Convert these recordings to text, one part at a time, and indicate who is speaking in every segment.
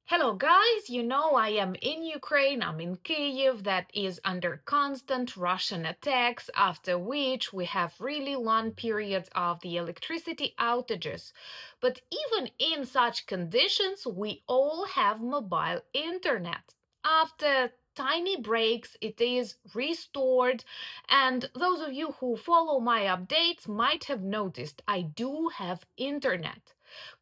Speaker 1: Hello guys, I am in Ukraine, I'm in Kyiv, that is under constant Russian attacks, after which we have really long periods of the electricity outages. But even in such conditions, we all have mobile internet. After tiny breaks, it is restored, and those of you who follow my updates might have noticed I do have internet,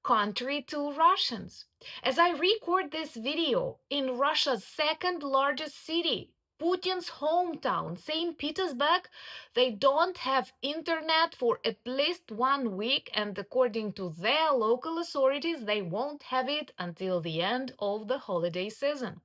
Speaker 1: contrary to Russians. As I record this video, in Russia's second largest city, Putin's hometown, St. Petersburg, they don't have internet for at least 1 week, and according to their local authorities, they won't have it until the end of the holiday season.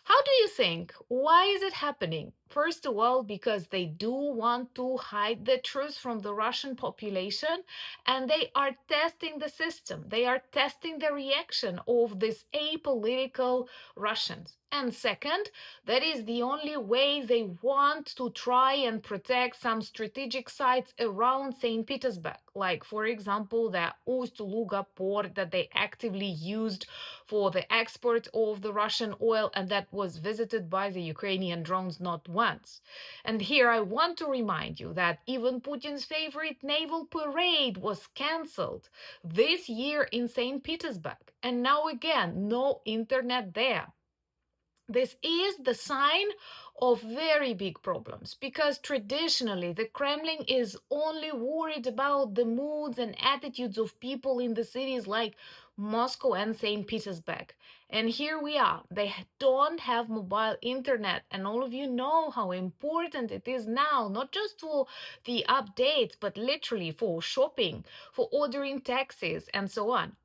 Speaker 1: How do you think? Why is it happening? First of all, because they do want to hide the truth from the Russian population, and they are testing the system. They are testing the reaction of these apolitical Russians. And second, that is the only way they want to try and protect some strategic sites around St. Petersburg, like, for example, the Ust-Luga port that they actively used for the export of the Russian oil, and that was visited by the Ukrainian drones not once. And here I want to remind you that even Putin's favorite naval parade was cancelled this year in St. Petersburg, and now again, no internet there. This is the sign of very big problems, because traditionally the Kremlin is only worried about the moods and attitudes of people in the cities like Moscow and St. Petersburg. And here we are. They don't have mobile internet, and all of you know how important it is now, not just for the updates, but literally for shopping, for ordering taxis, and so on.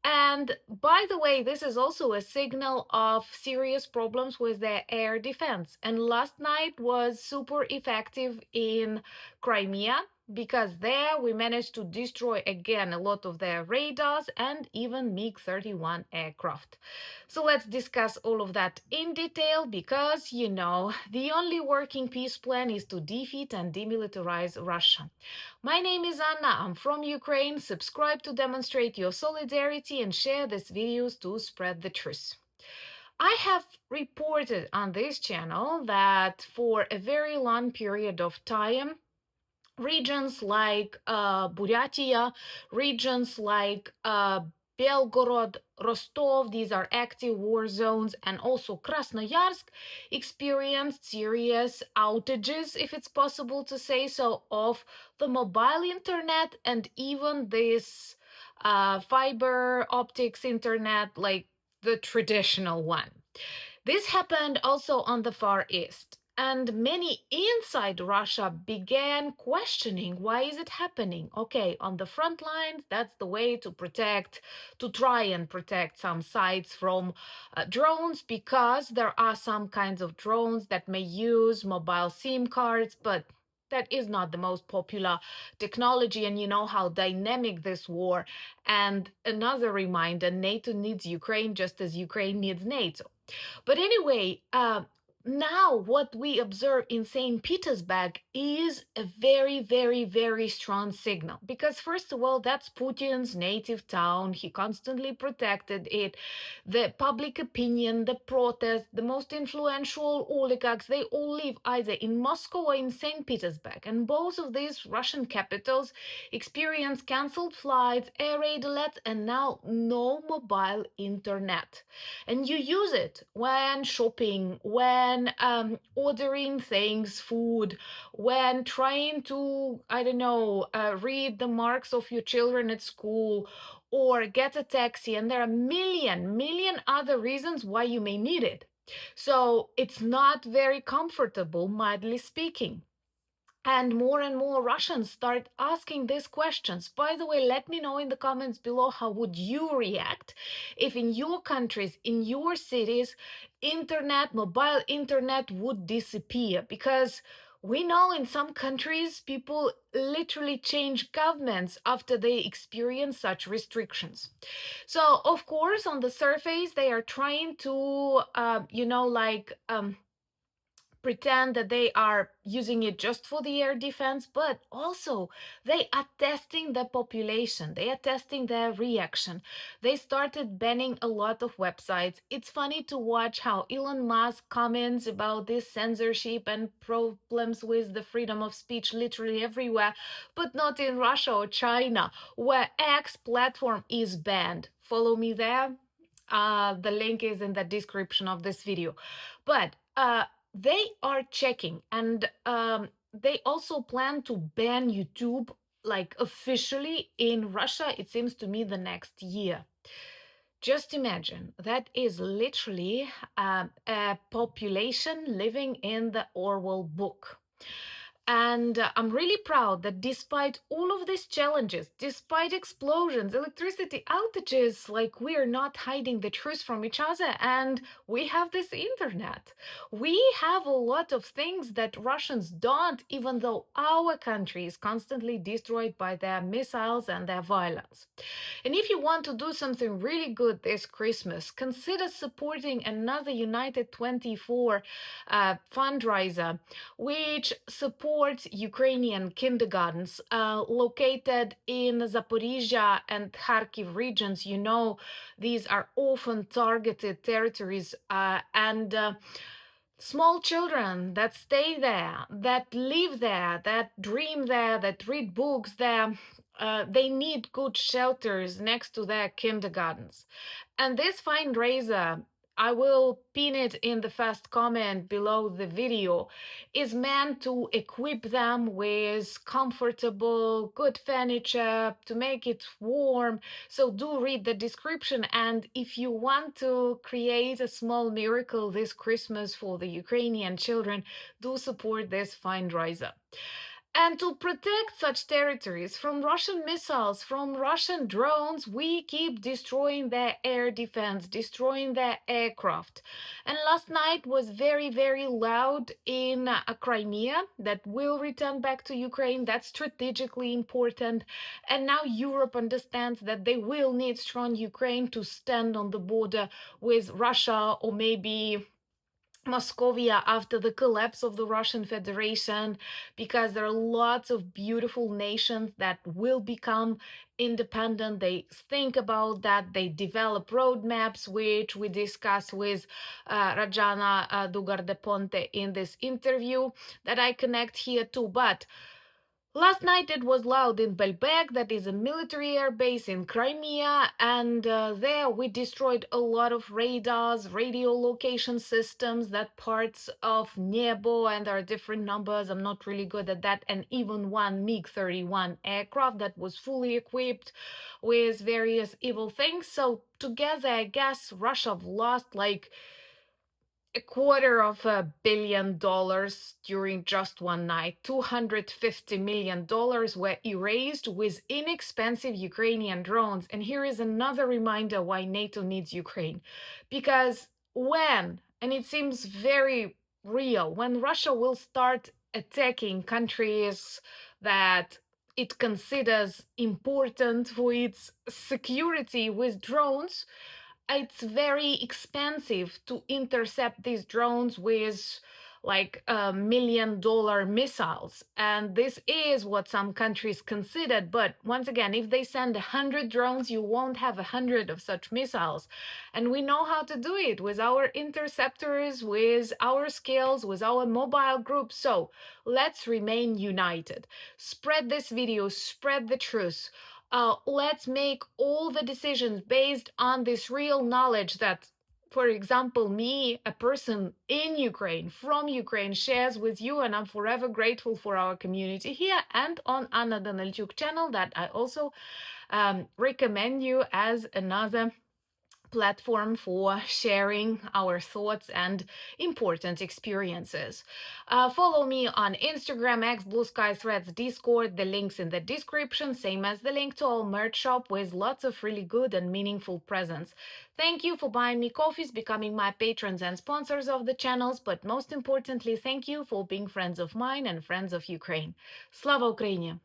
Speaker 1: And by the way, this is also a signal of serious problems with their air defense. And last night was super effective in Crimea, because there we managed to destroy again a lot of their radars and even MiG-31 aircraft. So let's discuss all of that in detail, because, the only working peace plan is to defeat and demilitarize Russia. My name is Anna, I'm from Ukraine. Subscribe to demonstrate your solidarity and share these videos to spread the truth. I have reported on this channel that for a very long period of time, regions like Buryatia, regions like Belgorod, Rostov, these are active war zones, and also Krasnoyarsk experienced serious outages, if it's possible to say so, of the mobile internet and even this fiber optics internet, like the traditional one. This happened also on the Far East, and many inside Russia began questioning, why is it happening? Okay, on the front lines, that's the way to try and protect some sites from drones, because there are some kinds of drones that may use mobile SIM cards, but that is not the most popular technology, and you know how dynamic this war. And another reminder, NATO needs Ukraine just as Ukraine needs NATO. But anyway, now what we observe in St. Petersburg is a very, very, very strong signal. Because, first of all, that's Putin's native town. He constantly protected it. The public opinion, the protests, the most influential oligarchs, they all live either in Moscow or in St. Petersburg. And both of these Russian capitals experience cancelled flights, air raid alerts, and now no mobile internet. And you use it when shopping, when ordering things, food, when trying to, I don't know, read the marks of your children at school, or get a taxi. And there are million other reasons why you may need it. So it's not very comfortable, mildly speaking. And more Russians start asking these questions. By the way, let me know in the comments below, how would you react if in your countries, in your cities, mobile internet would disappear? Because we know in some countries, people literally change governments after they experience such restrictions. So, of course, on the surface, they are trying to, pretend that they are using it just for the air defense, but also they are testing the population, they are testing their reaction. They started banning a lot of websites. It's funny to watch how Elon Musk comments about this censorship and problems with the freedom of speech literally everywhere, but not in Russia or China, where X platform is banned. Follow me there. The link is in the description of this video. But they are checking, and they also plan to ban YouTube, like officially in Russia, it seems to me, the next year. Just imagine, that is literally a population living in the Orwell book. And I'm really proud that despite all of these challenges, despite explosions, electricity outages, like we are not hiding the truth from each other, and we have this internet. We have a lot of things that Russians don't, even though our country is constantly destroyed by their missiles and their violence. And if you want to do something really good this Christmas, consider supporting another United 24 fundraiser, which supports Ukrainian kindergartens located in Zaporizhia and Kharkiv regions. You know, these are often targeted territories, and small children that stay there, that live there, that dream there, that read books there, they need good shelters next to their kindergartens. And this fundraiser, I will pin it in the first comment below the video, is meant to equip them with comfortable, good furniture, to make it warm. So do read the description. And if you want to create a small miracle this Christmas for the Ukrainian children, do support this fundraiser. And to protect such territories from Russian missiles, from Russian drones, we keep destroying their air defense, destroying their aircraft. And last night was very, very loud in Crimea, that will return back to Ukraine. That's strategically important. And now Europe understands that they will need strong Ukraine to stand on the border with Russia, or maybe Moscovia after the collapse of the Russian Federation, because there are lots of beautiful nations that will become independent. They think about that, they develop roadmaps, which we discuss with Rajana Dugarde Ponte in this interview that I connect here too. But last night it was loud in Belbek, that is a military air base in Crimea, and there we destroyed a lot of radars, radio location systems, that parts of Nebo, and there are different numbers, I'm not really good at that, and even one MiG-31 aircraft that was fully equipped with various evil things. So together, I guess Russia lost like $250 million during just one night. $250 million were erased with inexpensive Ukrainian drones. And here is another reminder why NATO needs Ukraine. Because when, and it seems very real, when Russia will start attacking countries that it considers important for its security with drones, it's very expensive to intercept these drones with like $1 million missiles, and this is what some countries considered. But once again, if they send 100 drones, you won't have 100 of such missiles, and we know how to do it with our interceptors, with our skills, with our mobile groups. So let's remain united, spread this video, spread the truth. Let's make all the decisions based on this real knowledge that, for example, me, a person in Ukraine, from Ukraine, shares with you, and I'm forever grateful for our community here and on Anna Danilchuk channel, that I also recommend you as another platform for sharing our thoughts and important experiences. Follow me on Instagram, X, Blue Sky, Threads, Discord. The link's in the description, same as the link to our merch shop with lots of really good and meaningful presents. Thank you for buying me coffees, becoming my patrons and sponsors of the channels, but most importantly, thank you for being friends of mine and friends of Ukraine. Slava Ukraini!